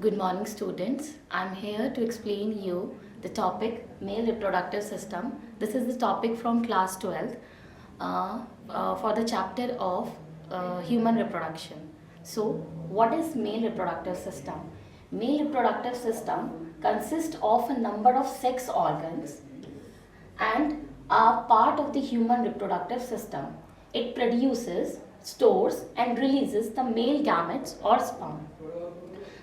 Good morning, students. I'm here to explain you the topic male reproductive system. This is the topic from class 12 for the chapter of human reproduction. So, what is male reproductive system? Male reproductive system consists of a number of sex organs and are part of the human reproductive system. It produces, stores and releases the male gametes or sperm.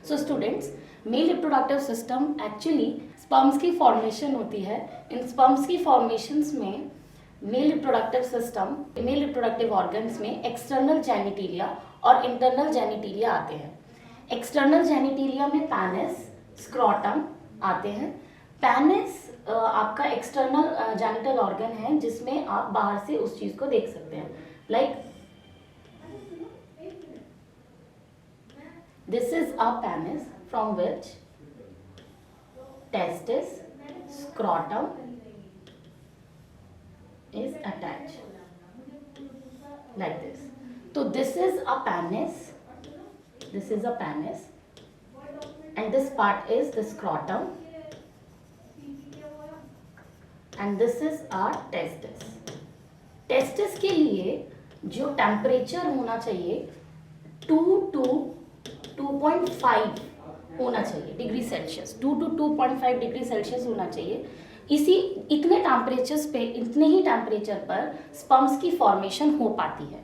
So students, mail reproductive system actually sperms की formation होती है. इन sperms की formations में mail reproductive system, male reproductive organs में external genitalia और internal genitalia आते हैं. External genitalia में पैनिस, स्क्रोटम आते हैं. पैनिस आपका एक्सटर्नल जेनिटल ऑर्गन है जिसमें आप बाहर से उस चीज़ को देख सकते हैं. Like this is a penis from which testis, scrotum is attached like this. So this is a penis, this is a penis and this part is the scrotum and this is our testis. Testis के लिए जो temperature होना चाहिए 2 to 2.5 होना चाहिए degree Celsius, 2 to 2.5 degree Celsius होना चाहिए. इतने टेम्परेचर्स पे, इतने ही टेम्परेचर पर स्पर्म्स की फॉर्मेशन हो पाती है.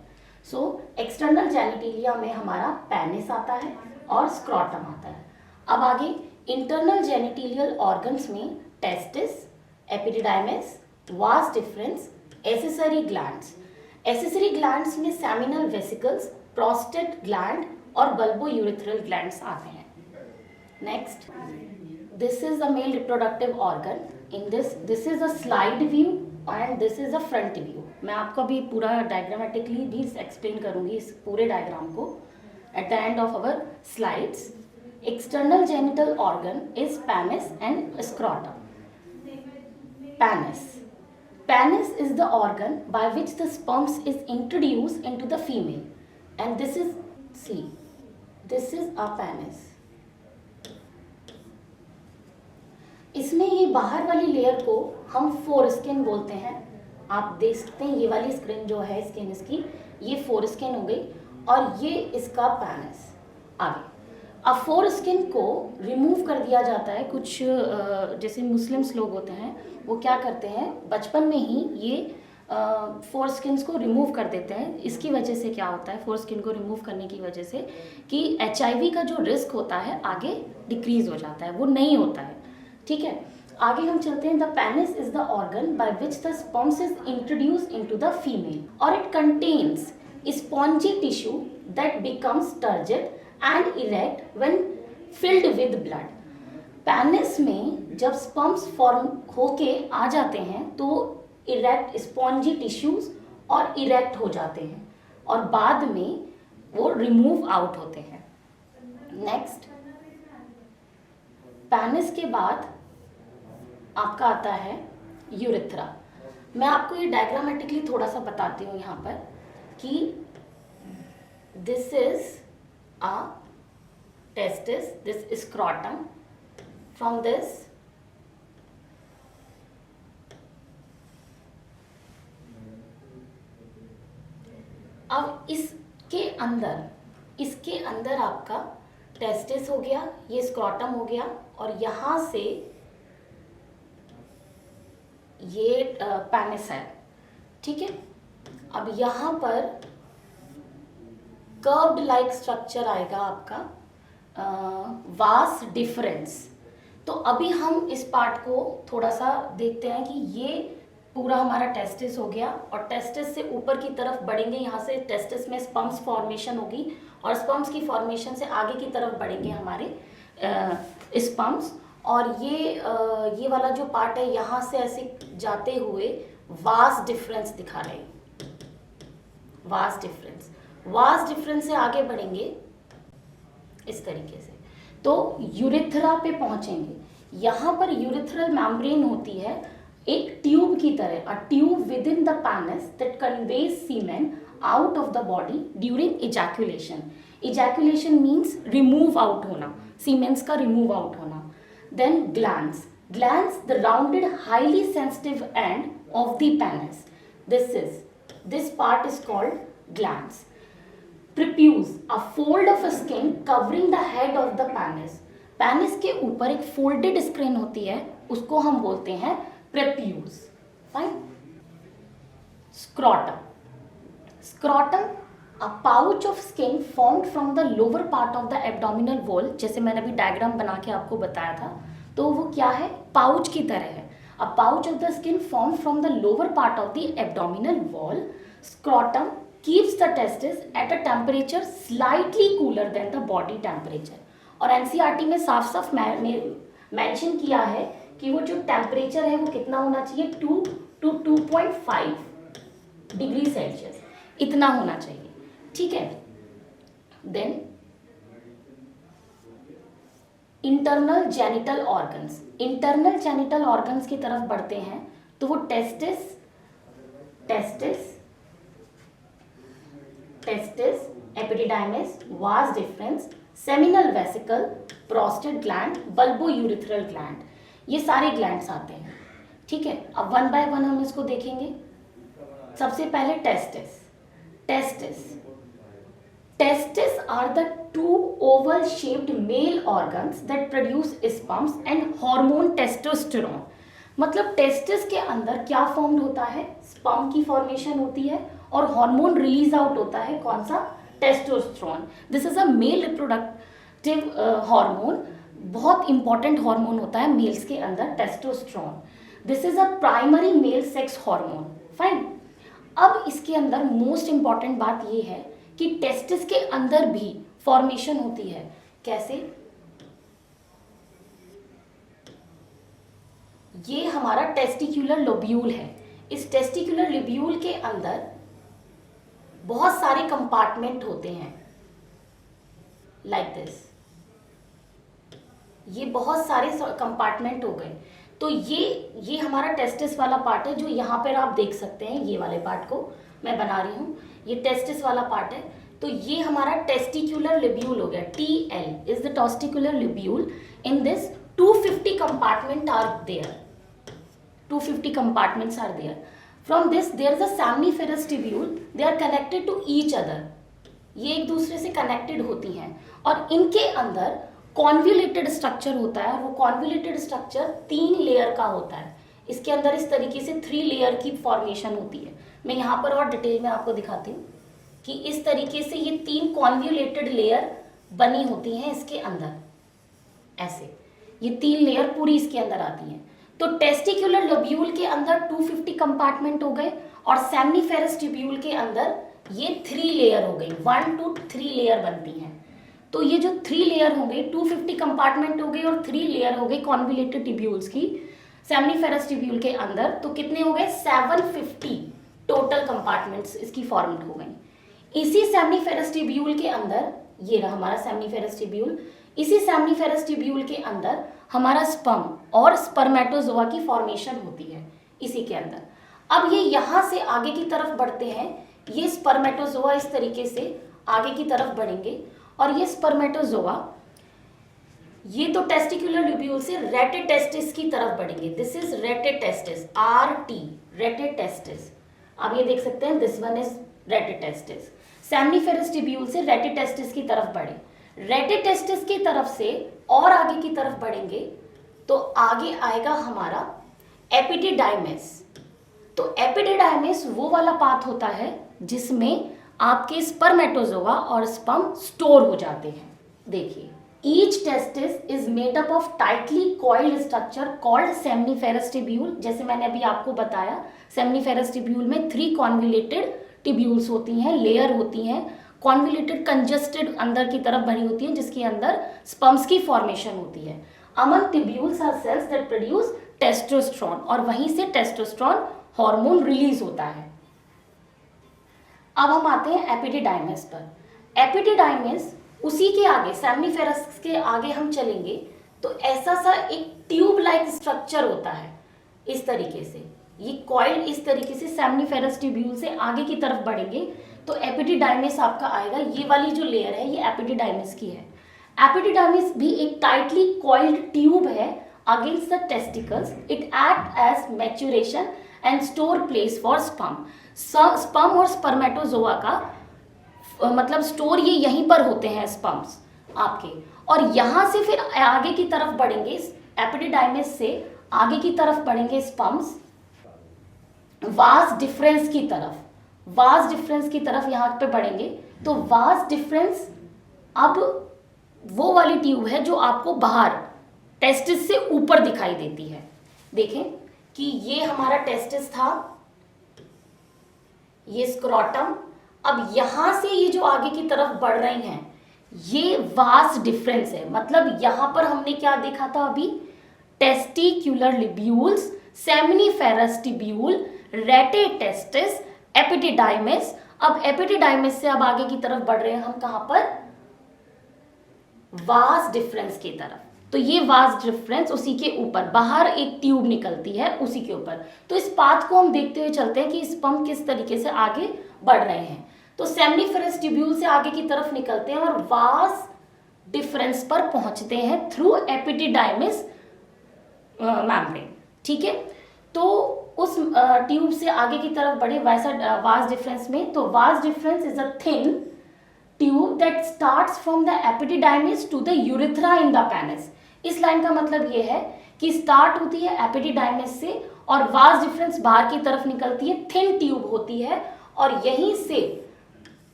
सो एक्सटर्नल जेनिटेलिया में हमारा पेनिस आता है और स्क्रोटम आता है. अब आगे इंटरनल जेनिटेलियल ऑर्गन्स में testis, epididymis, vas difference, accessory glands. Accessory glands में सेमिनल वेसिकल्स, प्रोस्टेट ग्लैंड और बल्बोयूरेथ्रल ग्लैंड्स आते हैं. Next, this is the male reproductive organ. In this is a slide view and this is a front view. मैं आपको अभी पूरा diagrammatically भी explain करूंगी इस पूरे डायग्राम को at the end of our slides. External genital organ is penis and scrotum. Penis is the organ by which the sperms is introduced into the female, and this is a penis. इसमें ये बाहर वाली layer को हम foreskin बोलते हैं. आप देख सकते हैं ये वाली स्किन जो है, स्किन इसकी, ये फोरस्किन हो गई और ये इसका पेनिस. आगे अब फोरस्किन को रिमूव कर दिया जाता है. कुछ जैसे मुस्लिम्स लोग होते हैं वो क्या करते हैं, बचपन में ही ये फोरस्किन्स को रिमूव कर देते हैं. इसकी वजह से क्या होता है, फोरस्किन को रिमूव करने की वजह से कि HIV का जो रिस्क होता है आगे डिक्रीज हो जाता है, वो नहीं होता है. ठीक है, आगे हम चलते हैं. The penis is the organ by which the sperms is introduced into the female और it contains spongy tissue that becomes turgid and erect when filled with blood. Penis में जब स्पर्म्स फॉर्म होके आ जाते हैं तो इरेक्ट स्पॉन्जी टिश्यूज और erect हो जाते हैं और बाद में वो रिमूव आउट होते हैं. नेक्स्ट, पेनिस के बाद आपका आता है यूरेथ्रा. मैं आपको ये डायग्रामेटिकली थोड़ा सा बताती हूँ यहाँ पर कि this is a testis, this is scrotum. From this अब इसके अंदर आपका टेस्टिस हो गया, ये स्क्रोटम हो गया और यहाँ से ये पेनिस है. ठीक है, अब यहाँ पर कर्व्ड लाइक स्ट्रक्चर आएगा आपका, वास डिफरेंस. तो अभी हम इस पार्ट को थोड़ा सा देखते हैं कि ये पूरा हमारा टेस्टिस हो गया और टेस्टिस से ऊपर की तरफ बढ़ेंगे. यहाँ से टेस्टिस में स्पर्म्स फॉर्मेशन होगी और स्पर्म्स की फॉर्मेशन से आगे की तरफ बढ़ेंगे हमारे स्पर्म्स. और ये वाला जो पार्ट है यहाँ से ऐसे जाते हुए वास डिफरेंस दिखा रहे हैं. वास डिफरेंस से आगे बढ़ेंगे इस तरीके से तो यूरेथ्रा पे पहुंचेंगे. यहाँ पर यूरेथ्रल मेम्ब्रेन होती है एक ट्यूब की तरह, a tube within the penis that conveys semen out of the body during ejaculation. Ejaculation means remove out होना. सीमेंस का रिमूव आउट होना. Then glans. Glans, the rounded highly sensitive end of the penis. This part is called glans. Prepuce, a fold of skin covering the head of the penis. Penis के ऊपर एक folded skin होती है, उसको हम बोलते हैं prepuce. Fine. Scrotum. Scrotum, a pouch of skin formed from the lower part of the abdominal wall. जैसे मैंने अभी डायग्राम बना के आपको बताया था, तो वो क्या है, पाउच की तरह है. A pouch of the skin formed from the lower part of the abdominal wall. Scrotum keeps the testis at a temperature slightly cooler than the body temperature. और एनसीईआरटी में साफ साफ मेंशन किया है कि वो जो टेम्परेचर है वो कितना होना चाहिए, 2 to 2.5 डिग्री सेल्सियस, इतना होना चाहिए. ठीक है. Then internal genital organs. Internal genital organs की तरफ बढ़ते हैं तो वो testis, epididymis, vas deferens, seminal vesicle, prostate gland, bulbourethral gland, ये सारे ग्लैंड्स आते हैं. ठीक है. अब वन बाय वन हम इसको देखेंगे. सबसे पहले testis. Testes are the two oval-shaped male organs that produce sperms and hormone testosterone. मतलब टेस्टिस के अंदर क्या फॉर्म होता है, स्पर्म की फॉर्मेशन होती है और हार्मोन रिलीज आउट होता है. कौन सा, testosterone. This is a male reproductive hormone. बहुत इंपॉर्टेंट हार्मोन होता है मेल्स के अंदर, testosterone. This is a primary male sex hormone. Fine. अब इसके अंदर मोस्ट इंपॉर्टेंट बात ये है कि टेस्टिस के अंदर भी फॉर्मेशन होती है. कैसे, ये हमारा टेस्टिक्युलर लोब्यूल है. इस टेस्टिक्युलर लोब्यूल के अंदर बहुत सारे कंपार्टमेंट होते हैं, लाइक दिस. ये बहुत सारे कंपार्टमेंट हो गए. तो ये हमारा टेस्टिस वाला पार्ट है, जो यहाँ पर आप देख सकते हैं. ये वाले पार्ट को मैं बना रही हूँ, ये टेस्टिस वाला पार्ट है. तो ये हमारा टेस्टिक्युलर लोब्यूल हो गया. TL is the testicular lobule. In this 250 compartment are there. 250 compartments are there. From this there is a seminiferous tubule. They are connected to each other. ये एक दूसरे से कनेक्टेड होती हैं और इनके अंदर कॉन्व्यूलेटेड स्ट्रक्चर होता है. वो कॉन्व्यूलेटेड स्ट्रक्चर 3 लेयर का होता है. इसके अंदर इस तरीके से 3 लेयर की फॉर्मेशन होती है. मैं यहाँ पर और डिटेल में आपको दिखाती हूँ कि इस तरीके से ये 3 कॉन्व्यूलेटेड लेयर बनी होती हैं इसके अंदर. ऐसे ये 3 लेयर पूरी इसके अंदर आती हैं. तो टेस्टिक्युलर लोब्यूल के अंदर 250 कंपार्टमेंट हो गए और सेमनीफेरस ट्यूब्यूल के अंदर ये 3 लेयर हो गई. 1 to 3 लेयर बनती हैं. तो ये जो 3 लेयर हो गई, 250 कंपार्टमेंट हो गई और 3 लेयर हो गई कॉन्व्यूलेटेड ट्यूब्यूल्स की सेमनीफेरस ट्यूब्यूल के अंदर. तो कितने हो गए, 750 टोटल कंपार्टमेंट्स इसकी फॉर्मेट हो गई. इसी सेमनीफेरस ट्यूब्यूल के अंदर, ये रहा हमारा सेमनीफेरस ट्यूब्यूल, इसी सेमनीफेरस ट्यूब्यूल के अंदर हमारा स्पर्म और स्पर्मेटोजोआ की फॉर्मेशन होती है इसी के अंदर. अब ये यहाँ से आगे की तरफ बढ़ते हैं. ये स्पर्मेटोजोआ इस तरीके से आगे की तरफ बढ़ेंगे और ये स्पर्मेटोजोआ ये तो टेस्टिकुलर लोब्यूल से रेटेड टेस्टिस की तरफ बढ़ेंगे. This is rated testis, RT, rated testis. आप ये देख सकते हैं, this one is rated testis. Seminiferous tubule से रेटेड टेस्टिस की तरफ बढ़े. रेटेड टेस्टिस की तरफ से और आगे की तरफ बढ़ेंगे तो आगे आएगा हमारा एपिडिडाइमिस. तो एपिडिडाइमिस वो वाला पाथ होता है जिसमें आपके स्पर्मेटोजोआ और स्पर्म स्टोर हो जाते हैं. देखिए, each testis is made up of tightly coiled structure called seminiferous tubule. जैसे मैंने अभी आपको बताया, सेमनीफेरस ट्यूब्यूल में 3 कॉन्व्यूलेटेड ट्यूब्यूल्स होती हैं, लेयर होती हैं. कॉन्व्यूलेटेड कंजस्टेड अंदर की तरफ बनी होती है जिसके अंदर स्पर्म्स की फॉर्मेशन होती है. Among tubules are cells that produce testosterone और वहीं से टेस्टोस्टेरोन हार्मोन रिलीज होता है. अब हम आते हैं एपिडिडाइमिस पर. एपिडिडाइमिस उसी के आगे, सेमनीफेरस के आगे हम चलेंगे तो ऐसा सा एक ट्यूब लाइक स्ट्रक्चर होता है इस तरीके से. ये कॉइल इस तरीके से सेमनीफेरस ट्यूब्यूल से आगे की तरफ बढ़ेंगे तो एपिडिडाइमिस आपका आएगा. ये वाली जो लेयर है ये एपिडिडाइमिस की है. एपिडिडाइमिस भी एक टाइटली कॉइल्ड ट्यूब है against the testicles. It act as maturation and store place for sperm. Sperm और स्पर्मेटोजोआ का मतलब स्टोर ये यहीं पर होते हैं स्पर्म्स आपके. और यहाँ से फिर आगे की तरफ बढ़ेंगे, एपिडिडाइमिस से आगे की तरफ बढ़ेंगे स्पर्म्स वास डिफरेंस की तरफ. वास डिफरेंस की तरफ यहाँ पे बढ़ेंगे. तो वास डिफरेंस अब वो वाली ट्यूब है जो आपको बाहर टेस्टिस से ऊपर दिखाई देती है. देखें कि ये हमारा टेस्टिस था, ये स्क्रोटम. अब यहां से ये जो आगे की तरफ बढ़ रही हैं ये वास डिफरेंस है. मतलब यहां पर हमने क्या देखा था अभी, टेस्टिक्युलर लिब्यूल्स, सेमिनिफेरस टिब्यूल, रेटे टेस्टिस, एपिडिडाइमिस. अब एपिडिडाइमिस से अब आगे की तरफ बढ़ रहे हैं हम कहां पर, वास डिफरेंस की तरफ. तो ये वास डिफरेंस उसी के ऊपर बाहर एक ट्यूब निकलती है उसी के ऊपर. तो इस पाथ को हम देखते हुए चलते हैं कि स्पर्म किस तरीके से आगे बढ़ रहे हैं. तो सेमिनिफेरस ट्यूब्यूल से आगे की तरफ निकलते हैं और वास डिफरेंस पर पहुंचते हैं थ्रू एपिडिडाइमिस मेम्ब्रेन. ठीक है, तो उस ट्यूब से आगे की तरफ बढ़े वैसा वास डिफरेंस में. तो vas deferens is a thin tube that starts from the epididymis to the urethra in the penis. इस लाइन का मतलब ये है कि स्टार्ट होती है एपिडिडाइमिस से और वास डिफरेंस बाहर की तरफ निकलती है, थिन ट्यूब होती है और यहीं से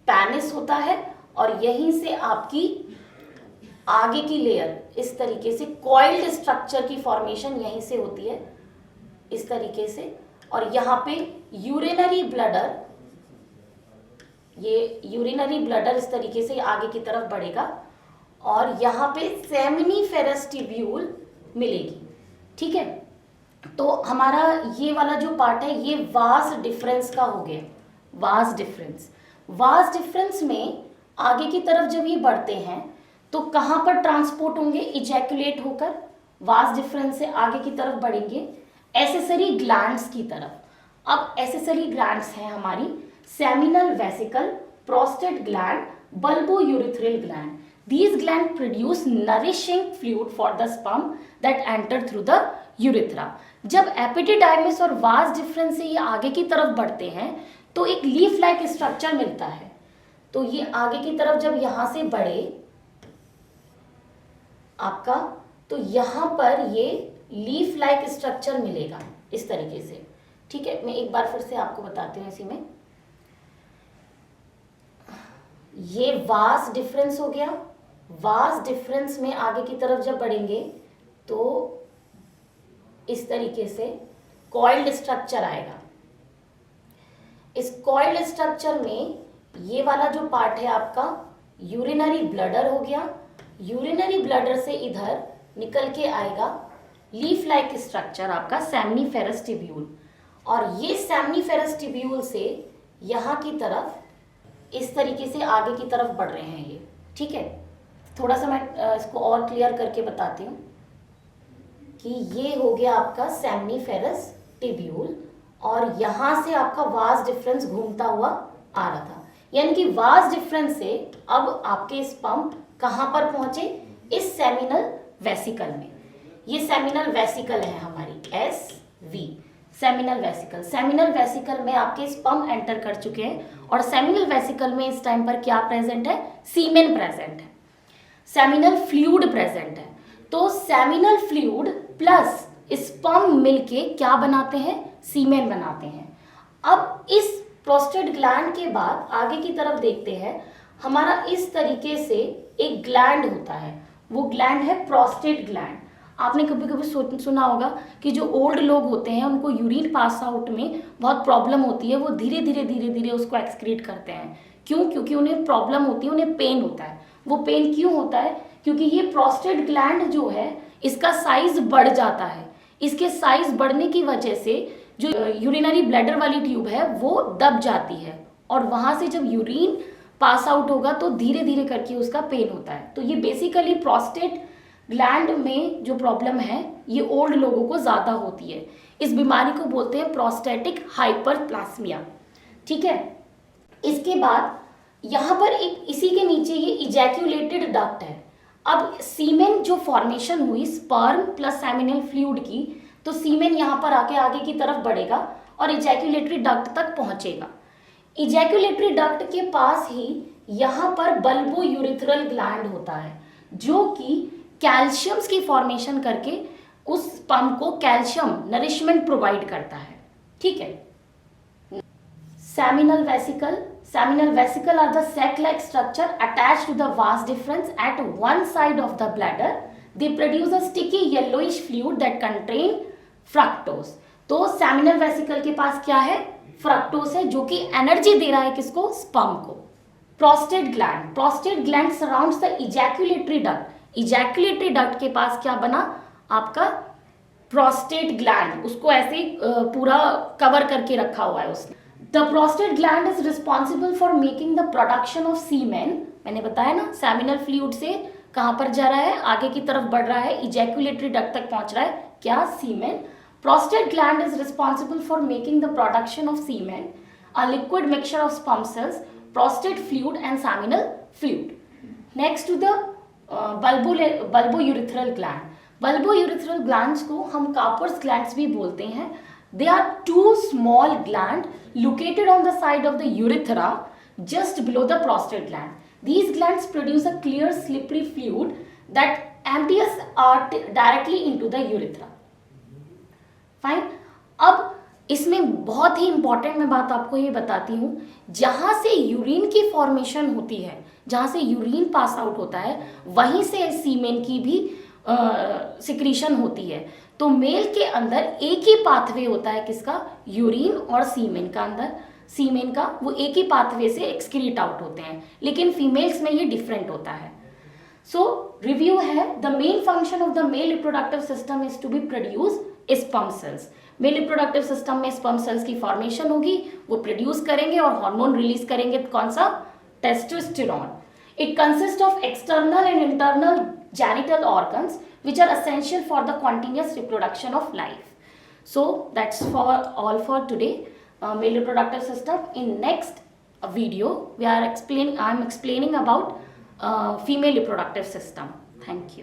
पेनिस होता है और यहीं से आपकी आगे की लेयर इस तरीके से कॉइल्ड स्ट्रक्चर की फॉर्मेशन यहीं से होती है इस तरीके से. और यहाँ पे यूरिनरी ब्लडर, ये यूरिनरी ब्लडर इस तरीके से आगे की तरफ बढ़ेगा और यहाँ पे सेमिनिफेरस ट्यूब्यूल मिलेगी. ठीक है, तो हमारा ये वाला जो पार्ट है ये वास डिफरेंस का हो गया. वास डिफरेंस, वास डिफरेंस में आगे की तरफ जब ये बढ़ते हैं तो कहाँ पर ट्रांसपोर्ट होंगे, इजैकुलेट होकर वास डिफरेंस से आगे की तरफ बढ़ेंगे एसेसरी ग्लैंड्स की तरफ. अब एसेसरी ग्लैंड्स हैं हमारी seminal vesicle, prostate gland, bulbourethral gland. These glands produce nourishing fluid for the sperm that enter through the urethra. जब एपिडिडाइमिस और वास डिफरेंस से ये आगे की तरफ बढ़ते हैं तो एक लीफ लाइक स्ट्रक्चर मिलता है. तो ये आगे की तरफ जब यहां से बढ़े आपका, तो यहां पर ये लीफ लाइक स्ट्रक्चर मिलेगा इस तरीके से. ठीक है, मैं एक बार फिर से आपको बताती हूँ. इसी में ये वास डिफरेंस हो गया. वास डिफरेंस में आगे की तरफ जब बढ़ेंगे तो इस तरीके से कॉइल्ड स्ट्रक्चर आएगा. इस कॉइल्ड स्ट्रक्चर में ये वाला जो पार्ट है आपका यूरिनरी ब्लडर हो गया. यूरिनरी ब्लडर से इधर निकल के आएगा लीफ लाइक स्ट्रक्चर आपका सेमिनिफेरस ट्यूब्यूल. और ये सेमिनिफेरस ट्यूब्यूल से यहाँ की तरफ इस तरीके से आगे की तरफ बढ़ रहे हैं ये. ठीक है, थोड़ा सा मैं इसको और क्लियर करके बताती हूँ कि ये हो गया आपका सेमिनिफेरस ट्यूब्यूल और यहाँ से आपका वास डिफरेंस घूमता हुआ आ रहा था. यानी कि वास डिफरेंस से अब आपके स्पर्म कहाँ पर पहुंचे, इस सेमिनल वेसिकल में. ये सेमिनल वेसिकल है हमारी SV, seminal vesicle. Seminal vesicle में आपके स्पर्म एंटर कर चुके हैं और सेमिनल वेसिकल में इस टाइम पर क्या प्रेजेंट है, सीमेन प्रेजेंट है, सेमिनल फ्लूइड प्रेजेंट है. तो सेमिनल फ्लूइड प्लस स्पर्म मिलके क्या बनाते हैं, सीमेन बनाते हैं. अब इस प्रोस्टेट ग्लैंड के बाद आगे की तरफ देखते हैं, हमारा इस तरीके से एक ग्लैंड होता है, वो ग्लैंड है प्रोस्टेट ग्लैंड. आपने कभी कभी सुना होगा कि जो ओल्ड लोग होते हैं उनको यूरिन पास आउट में बहुत प्रॉब्लम होती है, वो धीरे धीरे उसको एक्सक्रीट करते हैं. क्यों? क्योंकि उन्हें प्रॉब्लम होती है, उन्हें पेन होता है. वो पेन क्यों होता है? क्योंकि ये प्रोस्टेट ग्लैंड जो है इसका साइज बढ़ जाता है. इसके साइज बढ़ने की वजह से जो यूरिनरी ब्लैडर वाली ट्यूब है वो दब जाती है और वहां से जब यूरिन पास आउट होगा तो धीरे धीरे करके उसका पेन होता है. तो ये बेसिकली प्रोस्टेट ग्लैंड में जो प्रॉब्लम है ये ओल्ड लोगों को ज़्यादा होती है. इस बीमारी को बोलते हैं प्रोस्टेटिक हाइपरप्लास्मिया. ठीक है, इसके बाद यहाँ पर एक इसी के नीचे ये इजैक्यूलेटेड डक्ट है. अब सीमेन जो फॉर्मेशन हुई स्पर्म प्लस सेमिनल फ्लूइड की, तो सीमेन यहाँ पर आके आगे की तरफ बढ़ेगा और इजैक्यूलेटरी डक्ट तक पहुंचेगा। इजैक्यूलेटरी डक्ट के पास ही यहाँ पर बल्बो यूरिथ्रल ग्लैंड होता है जो कि कैल्शियम्स की फॉर्मेशन करके उस स्पर्म को कैल्शियम नरिशमेंट प्रोवाइड करता है। ठीक है। Seminal vesicle. Seminal vesicle are the sac-like structure attached to the vas deferens at one side of the bladder. They produce a sticky yellowish fluid that contain fructose. तो seminal vesicle के पास क्या है? Fructose है जो कि energy दे रहा है किसको? स्पर्म को। Prostate gland. Prostate gland surrounds the ejaculatory duct. Ejaculatory duct के पास क्या बना? आपका प्रोस्टेट ग्लैंड, उसको ऐसे पूरा कवर करके रखा हुआ है उसने। The prostate gland is responsible for making the production of semen. मैंने बताया ना, सेमिनल फ्लूइड से कहाँ पर जा रहा है? आगे की तरफ बढ़ रहा है, इजैक्यूलेटरी डक्ट तक पहुंच रहा है। क्या? सीमेन. Prostate gland is responsible for making the production of semen, a liquid mixture of sperm cells, prostate fluid and seminal fluid. Next to the bulbourethral gland. Bulbourethral glands को हम Cowper's glands भी बोलते हैं. They are two small glands located on the side of the urethra just below the prostate gland. These glands produce a clear slippery fluid that empties out directly into the urethra. Fine. अब इसमें बहुत ही important मैं बात आपको ये बताती हूँ, जहाँ से यूरिन की फॉर्मेशन होती है, जहाँ से यूरिन पास आउट होता है, वहीं से सीमेन की भी सिक्रीशन होती है। तो मेल के अंदर एक ही पाथवे होता है किसका? यूरिन और सीमेन का। अंदर सीमेन का वो एक ही पाथवे से एक्सक्रीट आउट होते हैं, लेकिन फीमेल्स में ये डिफरेंट होता है। सो रिव्यू है, the main function of the male reproductive system is to be produce sperm cells. Male reproductive system में स्पर्म सेल्स की फॉर्मेशन होगी, वो प्रोड्यूस करेंगे और हार्मोन रिलीज करेंगे। कौन सा? Testosterone. It consist of external and internal genital organs which are essential for the continuous reproduction of life. So that's for all for today. Male reproductive system. In next video I am explaining about female reproductive system. Thank you.